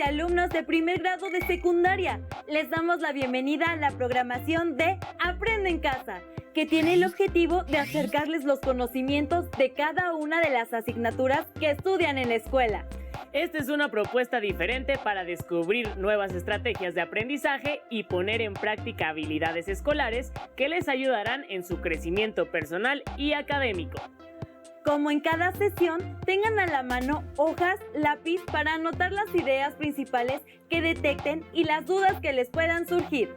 alumnos de primer grado de secundaria. Les damos la bienvenida a la programación de Aprende en Casa, que tiene el objetivo de acercarles los conocimientos de cada una de las asignaturas que estudian en la escuela. Esta es una propuesta diferente para descubrir nuevas estrategias de aprendizaje y poner en práctica habilidades escolares que les ayudarán en su crecimiento personal y académico. Como en cada sesión, tengan a la mano hojas, lápiz para anotar las ideas principales que detecten y las dudas que les puedan surgir.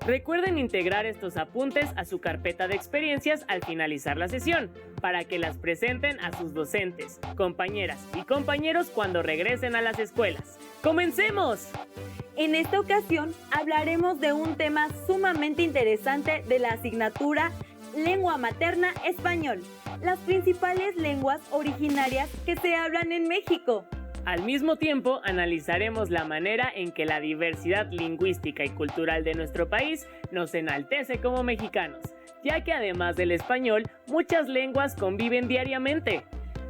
Recuerden integrar estos apuntes a su carpeta de experiencias al finalizar la sesión, para que las presenten a sus docentes, compañeras y compañeros cuando regresen a las escuelas. ¡Comencemos! En esta ocasión hablaremos de un tema sumamente interesante de la asignatura Lengua Materna Español, las principales lenguas originarias que se hablan en México. Al mismo tiempo, analizaremos la manera en que la diversidad lingüística y cultural de nuestro país nos enaltece como mexicanos, ya que además del español, muchas lenguas conviven diariamente.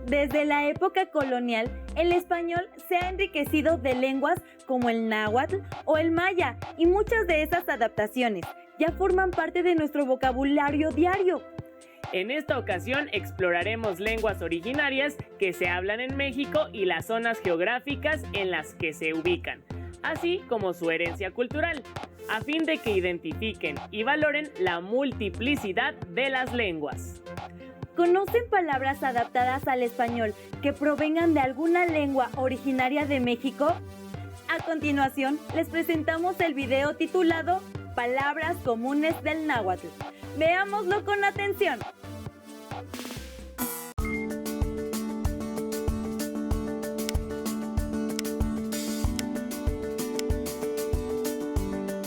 Desde la época colonial, el español se ha enriquecido de lenguas como el náhuatl o el maya, y muchas de esas adaptaciones ya forman parte de nuestro vocabulario diario. En esta ocasión exploraremos lenguas originarias que se hablan en México y las zonas geográficas en las que se ubican, así como su herencia cultural, a fin de que identifiquen y valoren la multiplicidad de las lenguas. ¿Conocen palabras adaptadas al español que provengan de alguna lengua originaria de México? A continuación, les presentamos el video titulado Palabras comunes del náhuatl. Veámoslo con atención.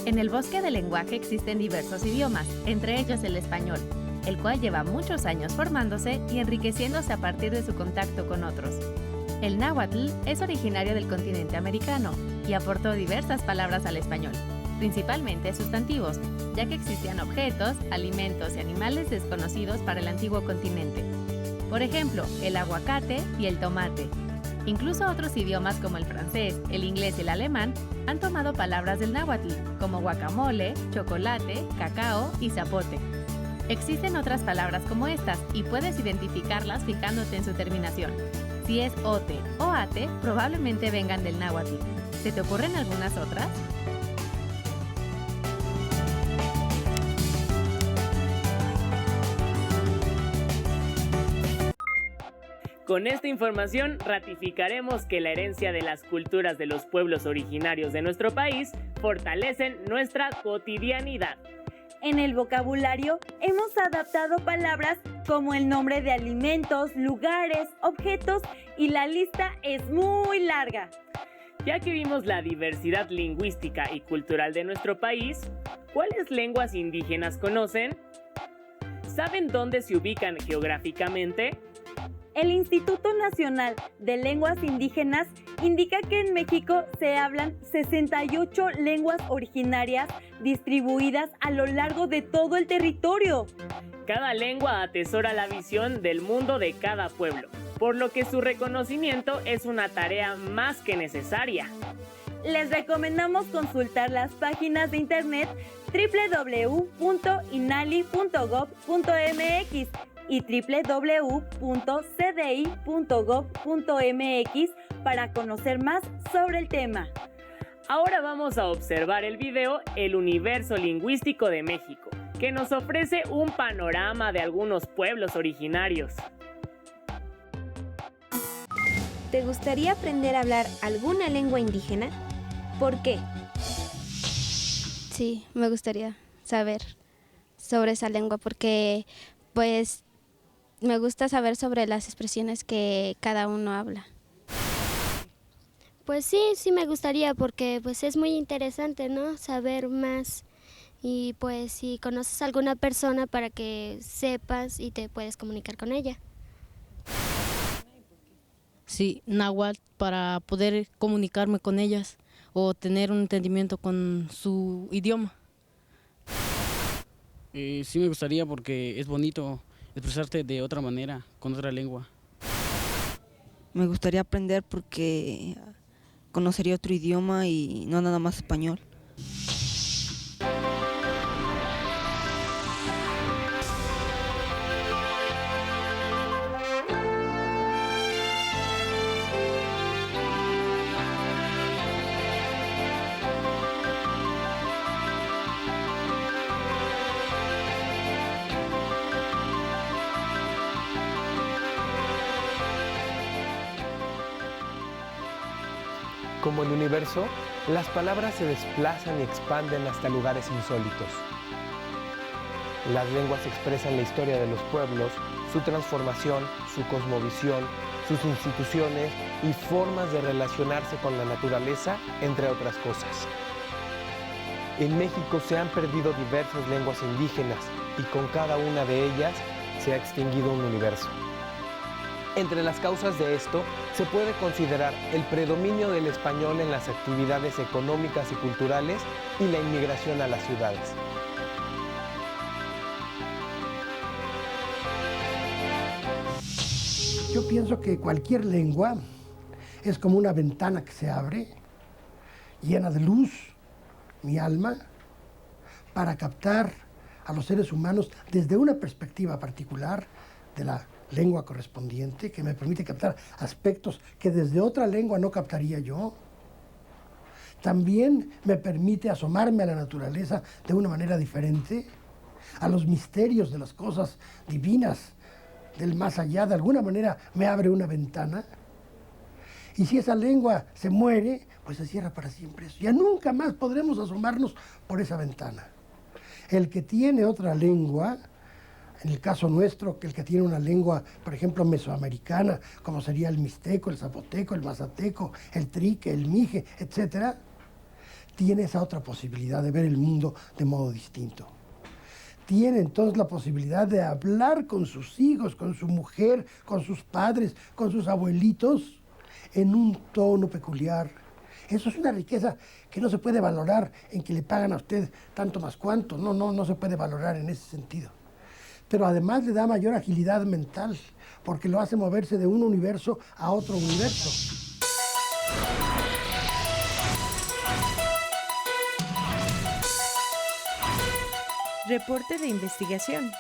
En el bosque del lenguaje existen diversos idiomas, entre ellos el español, el cual lleva muchos años formándose y enriqueciéndose a partir de su contacto con otros. El náhuatl es originario del continente americano y aportó diversas palabras al español, principalmente sustantivos, ya que existían objetos, alimentos y animales desconocidos para el antiguo continente. Por ejemplo, el aguacate y el tomate. Incluso otros idiomas como el francés, el inglés y el alemán han tomado palabras del náhuatl, como guacamole, chocolate, cacao y zapote. Existen otras palabras como estas y puedes identificarlas fijándote en su terminación. Si es ote o ate, probablemente vengan del náhuatl. ¿Se te ocurren algunas otras? Con esta información ratificaremos que la herencia de las culturas de los pueblos originarios de nuestro país fortalecen nuestra cotidianidad. En el vocabulario hemos adaptado palabras como el nombre de alimentos, lugares, objetos y la lista es muy larga. Ya que vimos la diversidad lingüística y cultural de nuestro país, ¿cuáles lenguas indígenas conocen? ¿Saben dónde se ubican geográficamente? El Instituto Nacional de Lenguas Indígenas indica que en México se hablan 68 lenguas originarias distribuidas a lo largo de todo el territorio. Cada lengua atesora la visión del mundo de cada pueblo, por lo que su reconocimiento es una tarea más que necesaria. Les recomendamos consultar las páginas de internet www.inali.gov.mx y www.cdi.gov.mx para conocer más sobre el tema. Ahora vamos a observar el video El Universo Lingüístico de México, que nos ofrece un panorama de algunos pueblos originarios. ¿Te gustaría aprender a hablar alguna lengua indígena? ¿Por qué? Sí, me gustaría saber sobre esa lengua porque pues me gusta saber sobre las expresiones que cada uno habla. Pues sí me gustaría porque pues es muy interesante, ¿no? Saber más y pues si conoces a alguna persona para que sepas y te puedes comunicar con ella. Sí, náhuatl para poder comunicarme con ellas o tener un entendimiento con su idioma. Sí me gustaría porque es bonito expresarte de otra manera, con otra lengua. Me gustaría aprender porque conocería otro idioma y no nada más español. Como el universo, las palabras se desplazan y expanden hasta lugares insólitos. Las lenguas expresan la historia de los pueblos, su transformación, su cosmovisión, sus instituciones y formas de relacionarse con la naturaleza, entre otras cosas. En México se han perdido diversas lenguas indígenas y con cada una de ellas se ha extinguido un universo. Entre las causas de esto, se puede considerar el predominio del español en las actividades económicas y culturales y la inmigración a las ciudades. Yo pienso que cualquier lengua es como una ventana que se abre, llena de luz, mi alma, para captar a los seres humanos desde una perspectiva particular de la lengua correspondiente, que me permite captar aspectos que desde otra lengua no captaría yo. También me permite asomarme a la naturaleza de una manera diferente, a los misterios de las cosas divinas del más allá. De alguna manera me abre una ventana. Y si esa lengua se muere, pues se cierra para siempre. Ya nunca más podremos asomarnos por esa ventana. El que tiene otra lengua, en el caso nuestro, que el que tiene una lengua, por ejemplo, mesoamericana, como sería el mixteco, el zapoteco, el mazateco, el trique, el mije, etc., tiene esa otra posibilidad de ver el mundo de modo distinto. Tiene entonces la posibilidad de hablar con sus hijos, con su mujer, con sus padres, con sus abuelitos, en un tono peculiar. Eso es una riqueza que no se puede valorar en que le pagan a usted tanto más cuanto. No se puede valorar en ese sentido. Pero además le da mayor agilidad mental, porque lo hace moverse de un universo a otro universo. Reporte de investigación.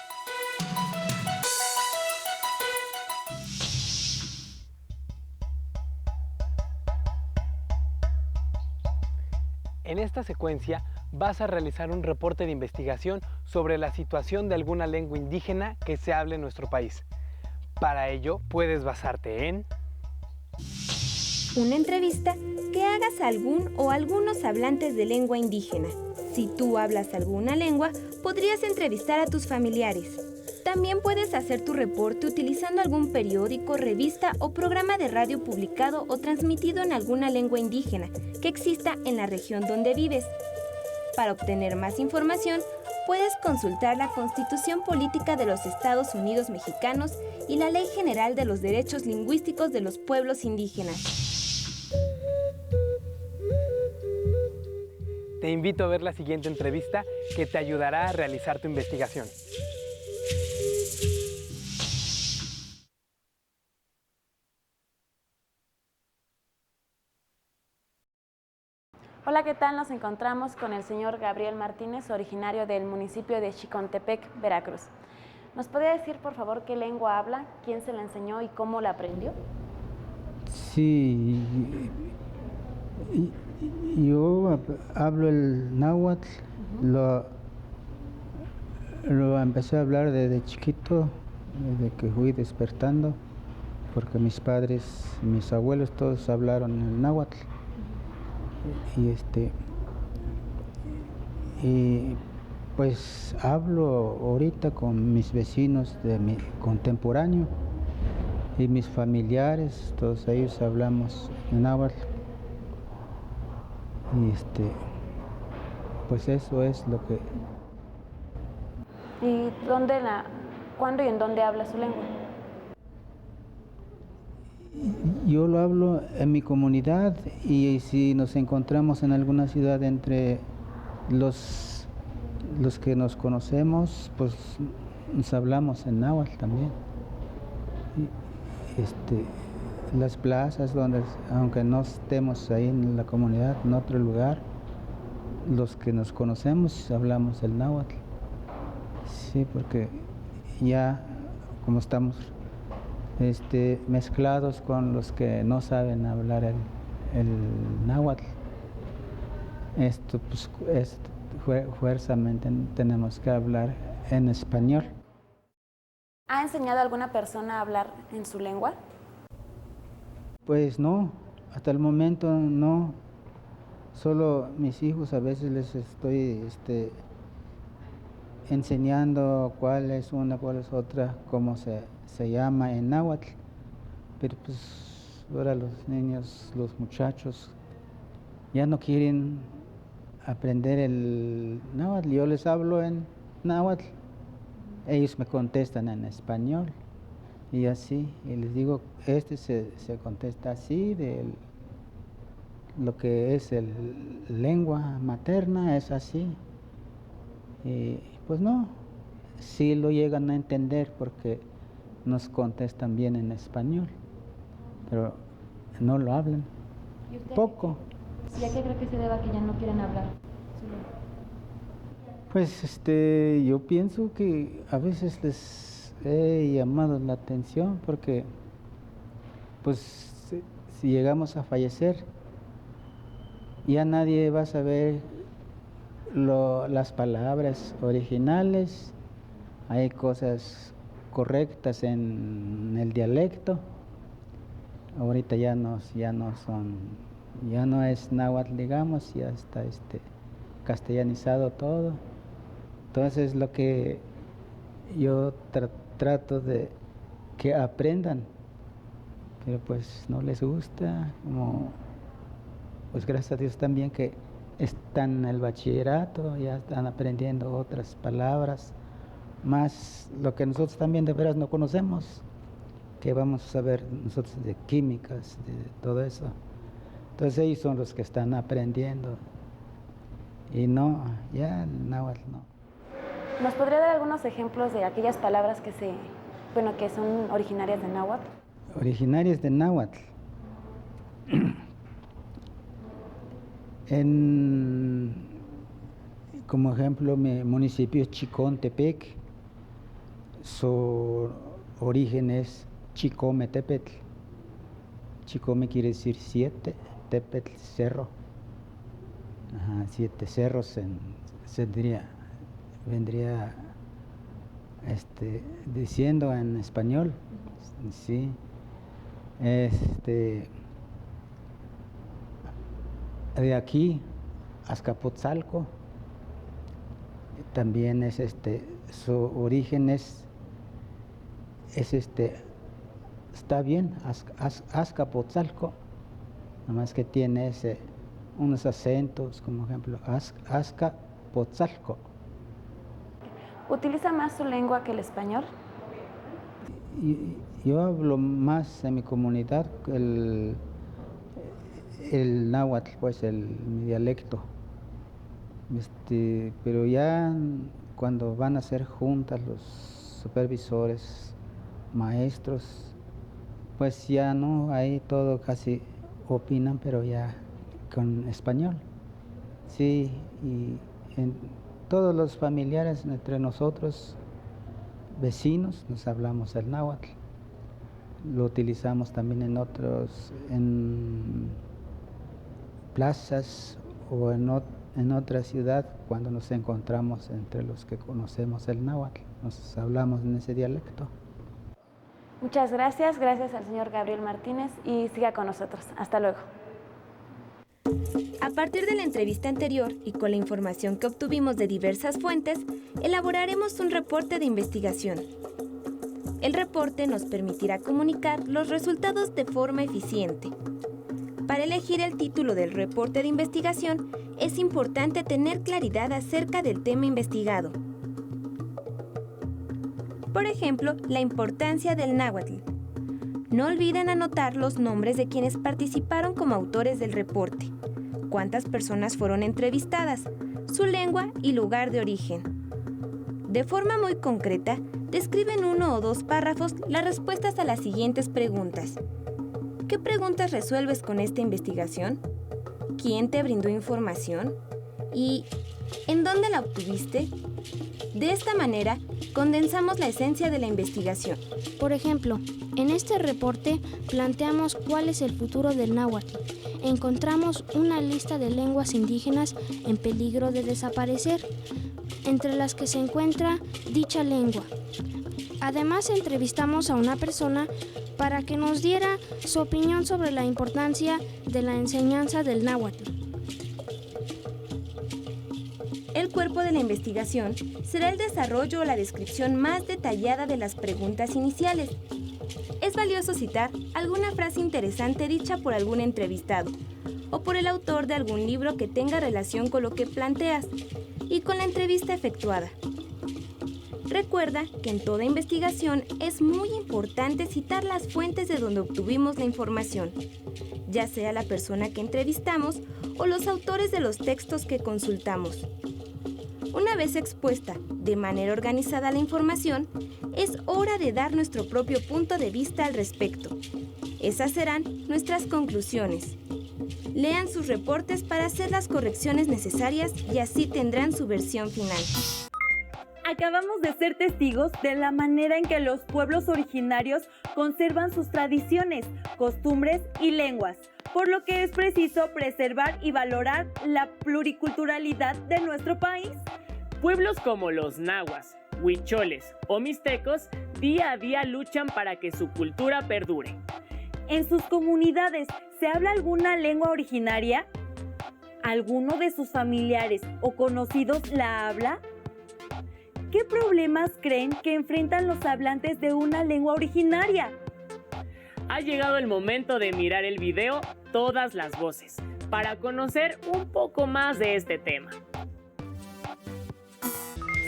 En esta secuencia vas a realizar un reporte de investigación sobre la situación de alguna lengua indígena que se hable en nuestro país. Para ello puedes basarte en una entrevista que hagas a algún o algunos hablantes de lengua indígena. Si tú hablas alguna lengua, podrías entrevistar a tus familiares. También puedes hacer tu reporte utilizando algún periódico, revista o programa de radio publicado o transmitido en alguna lengua indígena que exista en la región donde vives. Para obtener más información, puedes consultar la Constitución Política de los Estados Unidos Mexicanos y la Ley General de los Derechos Lingüísticos de los Pueblos Indígenas. Te invito a ver la siguiente entrevista que te ayudará a realizar tu investigación. Hola, ¿qué tal? Nos encontramos con el señor Gabriel Martínez, originario del municipio de Xicontepec, Veracruz. ¿Nos podría decir, por favor, qué lengua habla, quién se la enseñó y cómo la aprendió? Sí, yo hablo el náhuatl, lo empecé a hablar desde chiquito, desde que fui despertando, porque mis padres, mis abuelos, todos hablaron el náhuatl. Y pues hablo ahorita con mis vecinos de mi contemporáneo y mis familiares, todos ellos hablamos náhuatl. Y pues eso es lo que... ¿Y cuándo y en dónde habla su lengua? Yo lo hablo en mi comunidad y si nos encontramos en alguna ciudad entre los que nos conocemos, pues nos hablamos en náhuatl también. las plazas donde, aunque no estemos ahí en la comunidad, en otro lugar, los que nos conocemos hablamos el náhuatl. Sí, porque ya como estamos mezclados con los que no saben hablar el náhuatl, fuerzamente tenemos que hablar en español. ¿Ha enseñado a alguna persona a hablar en su lengua? Pues no, hasta el momento no. Solo mis hijos a veces les estoy enseñando cuál es una, cuál es otra, cómo se llama en náhuatl. Pero pues ahora los niños, los muchachos, ya no quieren aprender el náhuatl. Yo les hablo en náhuatl, ellos me contestan en español y así, y les digo, se contesta así, de lo que es lengua materna es así. Y pues no, sí lo llegan a entender porque nos contestan bien en español, pero no lo hablan, poco. ¿Y a qué cree que se deba que ya no quieren hablar? Pues yo pienso que a veces les he llamado la atención porque pues si llegamos a fallecer ya nadie va a saber las palabras originales, hay cosas correctas en el dialecto, ahorita ya no es náhuatl, digamos, ya está castellanizado todo. Entonces lo que yo trato de que aprendan, pero pues no les gusta, como pues gracias a Dios también que están en el bachillerato, ya están aprendiendo otras palabras, más lo que nosotros también de veras no conocemos, que vamos a saber nosotros de químicas, de todo eso. Entonces ellos son los que están aprendiendo. Y no, ya el náhuatl no. ¿Nos podría dar algunos ejemplos de aquellas palabras que son originarias de náhuatl? Originarias de náhuatl. Como ejemplo, mi municipio Chicontepec, su origen es Chicometepetl. Chicome quiere decir 7, Tepetl, cerro. 7 cerros vendría diciendo en español. Sí. De aquí, Azcapotzalco, también es su origen está bien, Azcapotzalco, nomás que tiene unos acentos, como ejemplo, Azcapotzalco. ¿Utiliza más su lengua que el español? Yo hablo más en mi comunidad el náhuatl, pues mi dialecto. Pero ya cuando van a hacer juntas los supervisores, maestros, pues ya no, ahí todo casi opinan, pero ya con español. Sí, y todos los familiares entre nosotros, vecinos, nos hablamos el náhuatl. Lo utilizamos también en plazas o en otra ciudad cuando nos encontramos entre los que conocemos el náhuatl. Nos hablamos en ese dialecto. Muchas gracias al señor Gabriel Martínez y siga con nosotros. Hasta luego. A partir de la entrevista anterior y con la información que obtuvimos de diversas fuentes, elaboraremos un reporte de investigación. El reporte nos permitirá comunicar los resultados de forma eficiente. Para elegir el título del reporte de investigación, es importante tener claridad acerca del tema investigado. Por ejemplo, la importancia del náhuatl. No olviden anotar los nombres de quienes participaron como autores del reporte, cuántas personas fueron entrevistadas, su lengua y lugar de origen. De forma muy concreta, describen 1 o 2 párrafos las respuestas a las siguientes preguntas. ¿Qué preguntas resuelves con esta investigación? ¿Quién te brindó información? ¿Y en dónde la obtuviste? De esta manera, condensamos la esencia de la investigación. Por ejemplo, en este reporte planteamos cuál es el futuro del náhuatl. Encontramos una lista de lenguas indígenas en peligro de desaparecer, entre las que se encuentra dicha lengua. Además, entrevistamos a una persona para que nos diera su opinión sobre la importancia de la enseñanza del náhuatl. El cuerpo de la investigación será el desarrollo o la descripción más detallada de las preguntas iniciales. Es valioso citar alguna frase interesante dicha por algún entrevistado o por el autor de algún libro que tenga relación con lo que planteas y con la entrevista efectuada. Recuerda que en toda investigación es muy importante citar las fuentes de donde obtuvimos la información, ya sea la persona que entrevistamos o los autores de los textos que consultamos. Una vez expuesta de manera organizada la información, es hora de dar nuestro propio punto de vista al respecto. Esas serán nuestras conclusiones. Lean sus reportes para hacer las correcciones necesarias y así tendrán su versión final. Acabamos de ser testigos de la manera en que los pueblos originarios conservan sus tradiciones, costumbres y lenguas, por lo que es preciso preservar y valorar la pluriculturalidad de nuestro país. Pueblos como los nahuas, huicholes o mixtecos día a día luchan para que su cultura perdure. ¿En sus comunidades se habla alguna lengua originaria? ¿Alguno de sus familiares o conocidos la habla? ¿Qué problemas creen que enfrentan los hablantes de una lengua originaria? Ha llegado el momento de mirar el video Todas las Voces para conocer un poco más de este tema.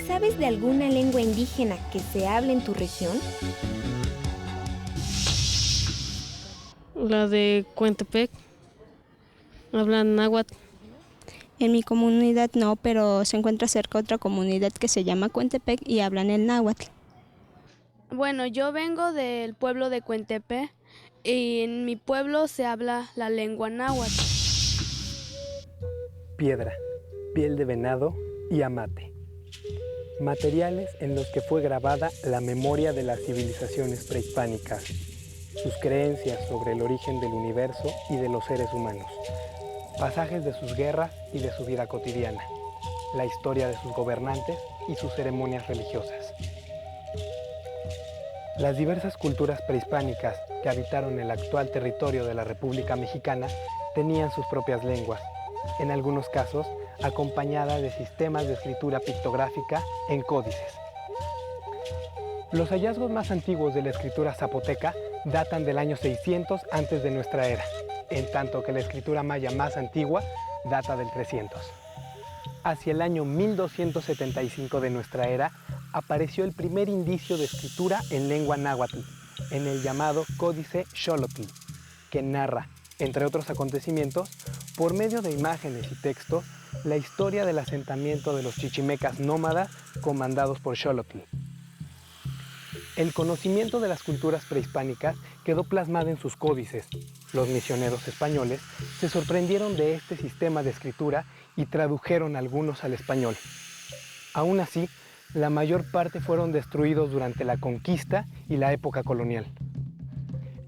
¿Sabes de alguna lengua indígena que se hable en tu región? La de Cuentepec. Hablan náhuatl. En mi comunidad no, pero se encuentra cerca otra comunidad que se llama Cuentepec y hablan el náhuatl. Bueno, yo vengo del pueblo de Cuentepec y en mi pueblo se habla la lengua náhuatl. Piedra, piel de venado y amate. Materiales en los que fue grabada la memoria de las civilizaciones prehispánicas, sus creencias sobre el origen del universo y de los seres humanos, pasajes de sus guerras y de su vida cotidiana, la historia de sus gobernantes y sus ceremonias religiosas. Las diversas culturas prehispánicas que habitaron el actual territorio de la República Mexicana tenían sus propias lenguas, en algunos casos acompañada de sistemas de escritura pictográfica en códices. Los hallazgos más antiguos de la escritura zapoteca datan del año 600 antes de nuestra era, en tanto que la escritura maya más antigua data del 300. Hacia el año 1275 de nuestra era apareció el primer indicio de escritura en lengua náhuatl, en el llamado Códice Xolotl, que narra, entre otros acontecimientos, por medio de imágenes y textos, la historia del asentamiento de los chichimecas nómadas comandados por Xolotl. El conocimiento de las culturas prehispánicas quedó plasmado en sus códices. Los misioneros españoles se sorprendieron de este sistema de escritura y tradujeron algunos al español. Aún así, la mayor parte fueron destruidos durante la conquista y la época colonial.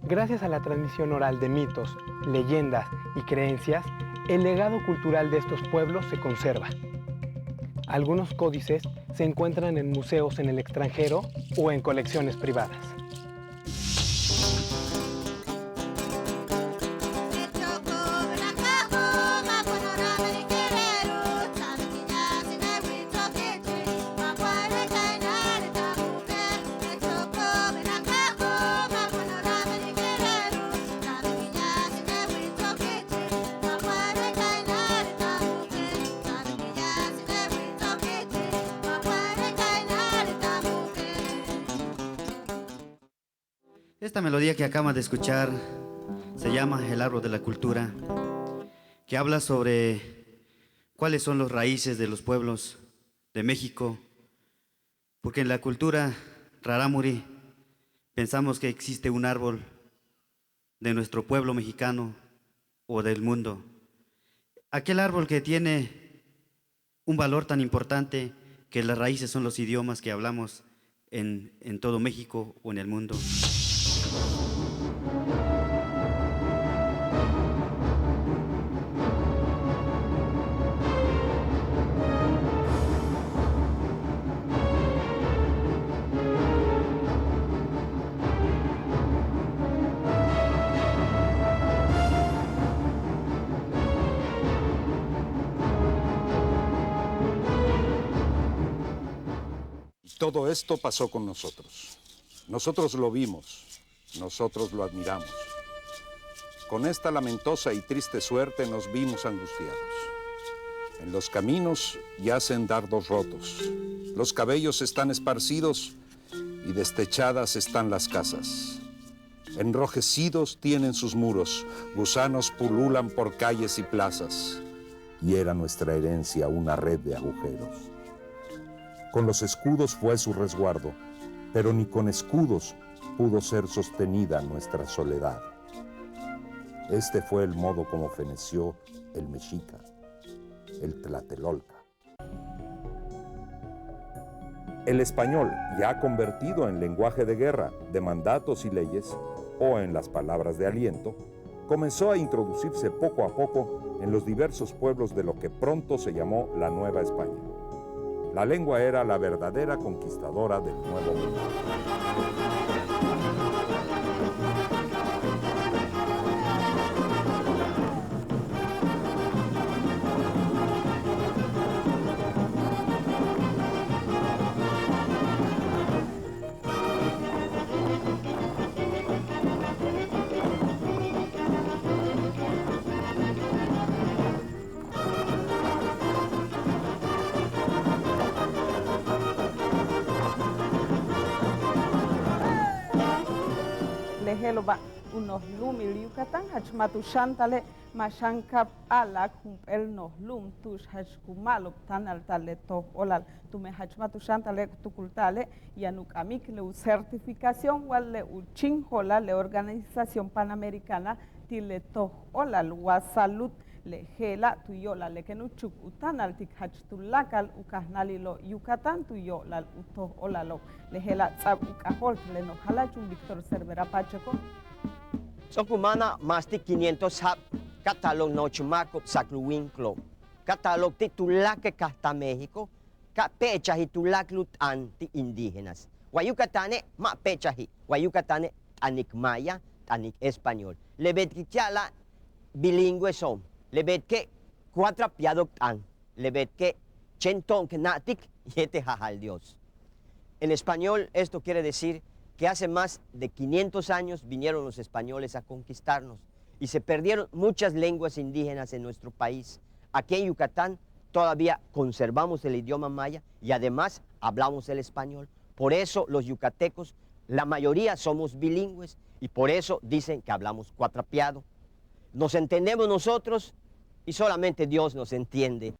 Gracias a la transmisión oral de mitos, leyendas y creencias, el legado cultural de estos pueblos se conserva. Algunos códices se encuentran en museos en el extranjero o en colecciones privadas. Esta melodía que acaban de escuchar se llama El Árbol de la Cultura, que habla sobre cuáles son las raíces de los pueblos de México, porque en la cultura rarámuri pensamos que existe un árbol de nuestro pueblo mexicano o del mundo. Aquel árbol que tiene un valor tan importante que las raíces son los idiomas que hablamos en todo México o en el mundo. Todo esto pasó con nosotros. Nosotros lo vimos, nosotros lo admiramos. Con esta lamentosa y triste suerte nos vimos angustiados. En los caminos yacen dardos rotos, los cabellos están esparcidos y destechadas están las casas. Enrojecidos tienen sus muros, gusanos pululan por calles y plazas. Y era nuestra herencia una red de agujeros. Con los escudos fue su resguardo, pero ni con escudos pudo ser sostenida nuestra soledad. Este fue el modo como feneció el mexica, el tlatelolca. El español, ya convertido en lenguaje de guerra, de mandatos y leyes, o en las palabras de aliento, comenzó a introducirse poco a poco en los diversos pueblos de lo que pronto se llamó la Nueva España. La lengua era la verdadera conquistadora del Nuevo Mundo. Leheloba unos lumil Yucatán hachmatushantale mashankap alak humpel nos lum tush hachkumalop tan altaleto olal tume hachmatushantale tucultale yanukamik le certificación wal le uchinjola le Organización Panamericana tileto olal wasalut le gela tuyola le kenuchuk utan altik hachtulakal ukahnalilo Yucatán tuyola uto olalo le gela tsab ukahol le no halachun Víctor Cervera Pacheco. Son kumana más de 500 hap catalog no chumaco sacluinclo catalog titulaque casta México ca pechahi tulaklut anti indígenas Guayucatane ma pechahi Guayucatane anik maya anik español le betkiala bilingüe son le bet que cuatro piadok tan le bet que chenton que natik yete jajal Dios. En español esto quiere decir que hace más de 500 años vinieron los españoles a conquistarnos y se perdieron muchas lenguas indígenas en nuestro país. Aquí en Yucatán todavía conservamos el idioma maya y además hablamos el español. Por eso los yucatecos, la mayoría somos bilingües y por eso dicen que hablamos cuatrapeado. Nos entendemos nosotros y solamente Dios nos entiende.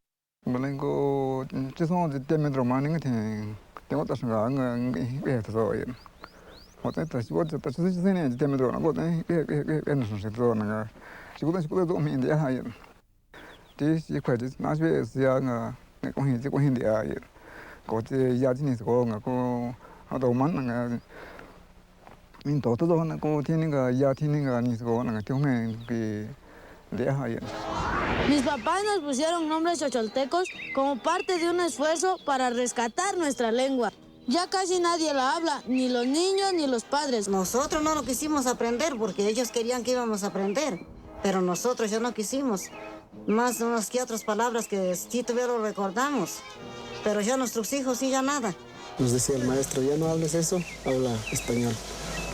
Mis papás nos pusieron nombres chocholtecos como parte de un esfuerzo para rescatar nuestra lengua. Ya casi nadie la habla, ni los niños ni los padres. Nosotros no lo quisimos aprender porque ellos querían que íbamos a aprender, pero nosotros ya no quisimos. Más unas que otras palabras que sí todavía lo recordamos, pero ya nuestros hijos sí ya nada. Nos decía el maestro, ya no hables eso, habla español.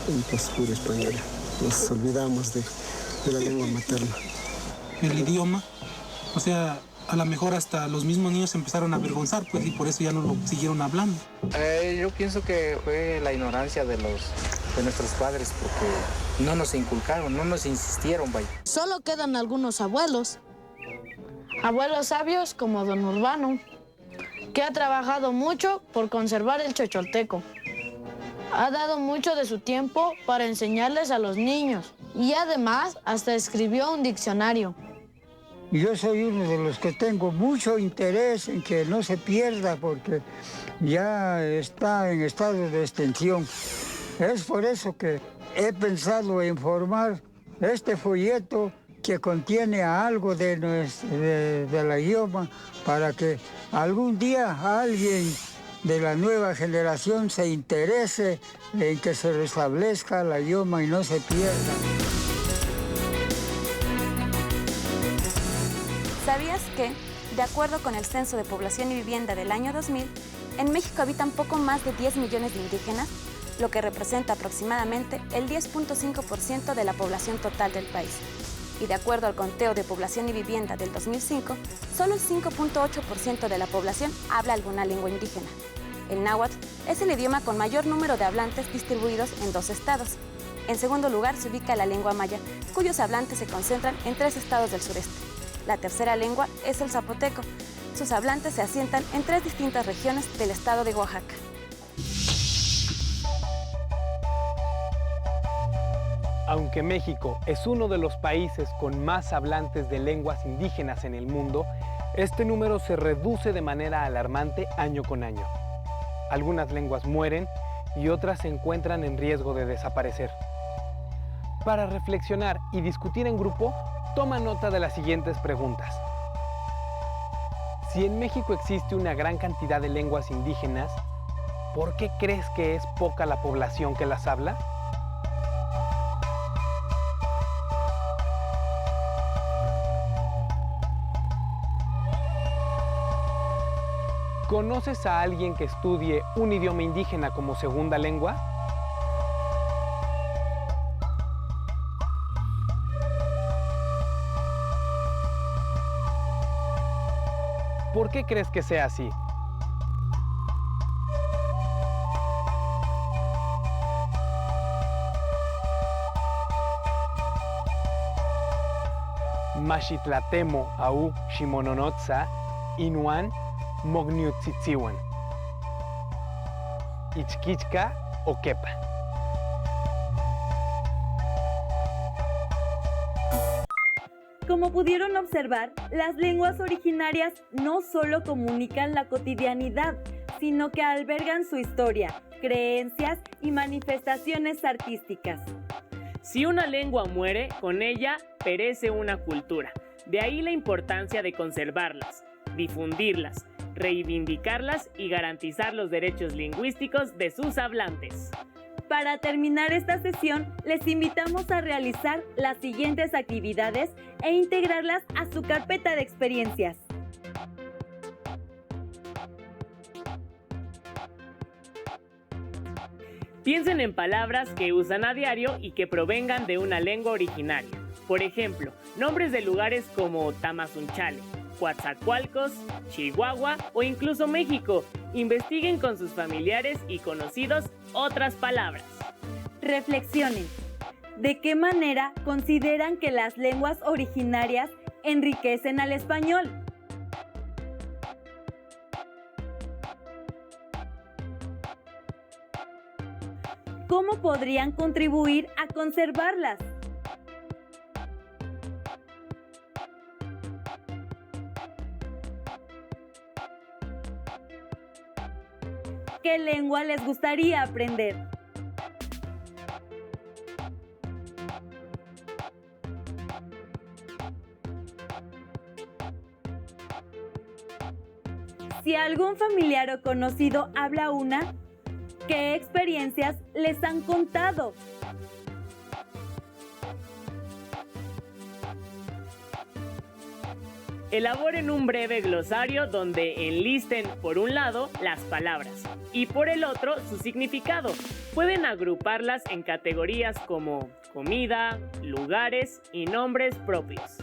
Y pues puro español. Nos olvidamos de la lengua materna. El idioma, o sea, a lo mejor hasta los mismos niños se empezaron a avergonzar, pues, y por eso ya no lo siguieron hablando. Yo pienso que fue la ignorancia de nuestros padres, porque no nos inculcaron, no nos insistieron, vaya. Solo quedan algunos abuelos. Abuelos sabios como don Urbano, que ha trabajado mucho por conservar el chocholteco. Ha dado mucho de su tiempo para enseñarles a los niños. y además hasta escribió un diccionario. Yo soy uno de los que tengo mucho interés en que no se pierda porque ya está en estado de extinción. Es por eso que he pensado en formar este folleto que contiene algo de la idioma para que algún día alguien de la nueva generación se interese en que se restablezca la idioma y no se pierda. ¿Sabías que, de acuerdo con el Censo de Población y Vivienda del año 2000, en México habitan poco más de 10 millones de indígenas, lo que representa aproximadamente el 10.5% de la población total del país? Y de acuerdo al Conteo de Población y Vivienda del 2005, solo el 5.8% de la población habla alguna lengua indígena. El náhuatl es el idioma con mayor número de hablantes distribuidos en 2 estados. En segundo lugar se ubica la lengua maya, cuyos hablantes se concentran en 3 estados del sureste. La tercera lengua es el zapoteco. Sus hablantes se asientan en 3 distintas regiones del estado de Oaxaca. Aunque México es uno de los países con más hablantes de lenguas indígenas en el mundo, este número se reduce de manera alarmante año con año. Algunas lenguas mueren y otras se encuentran en riesgo de desaparecer. Para reflexionar y discutir en grupo, toma nota de las siguientes preguntas. Si en México existe una gran cantidad de lenguas indígenas, ¿por qué crees que es poca la población que las habla? ¿Conoces a alguien que estudie un idioma indígena como segunda lengua? ¿Por qué crees que sea así? Maxitlatemo au Ximononotza Inuan Mogniutzitziwan Ichquichca Oquepa. Como pudieron observar, las lenguas originarias no solo comunican la cotidianidad, sino que albergan su historia, creencias y manifestaciones artísticas. Si una lengua muere, con ella perece una cultura. De ahí la importancia de conservarlas, difundirlas, reivindicarlas y garantizar los derechos lingüísticos de sus hablantes. Para terminar esta sesión, les invitamos a realizar las siguientes actividades e integrarlas a su carpeta de experiencias. Piensen en palabras que usan a diario y que provengan de una lengua originaria. Por ejemplo, nombres de lugares como Tamazunchale, Coatzacoalcos, Chihuahua o incluso México. Investiguen con sus familiares y conocidos otras palabras. Reflexionen. ¿De qué manera consideran que las lenguas originarias enriquecen al español? ¿Cómo podrían contribuir a conservarlas? ¿Qué lengua les gustaría aprender? Si algún familiar o conocido habla una, ¿qué experiencias les han contado? Elaboren un breve glosario donde enlisten, por un lado, las palabras y por el otro, su significado. Pueden agruparlas en categorías como comida, lugares y nombres propios.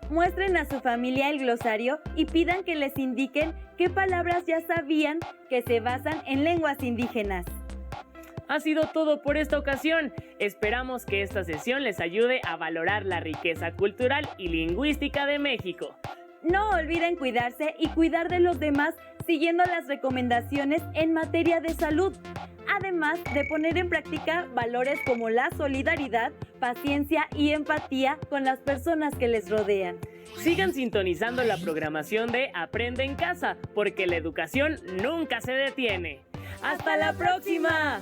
Muestren a su familia el glosario y pidan que les indiquen qué palabras ya sabían que se basan en lenguas indígenas. Ha sido todo por esta ocasión. Esperamos que esta sesión les ayude a valorar la riqueza cultural y lingüística de México. No olviden cuidarse y cuidar de los demás siguiendo las recomendaciones en materia de salud, además de poner en práctica valores como la solidaridad, paciencia y empatía con las personas que les rodean. Sigan sintonizando la programación de Aprende en Casa, porque la educación nunca se detiene. ¡Hasta la próxima!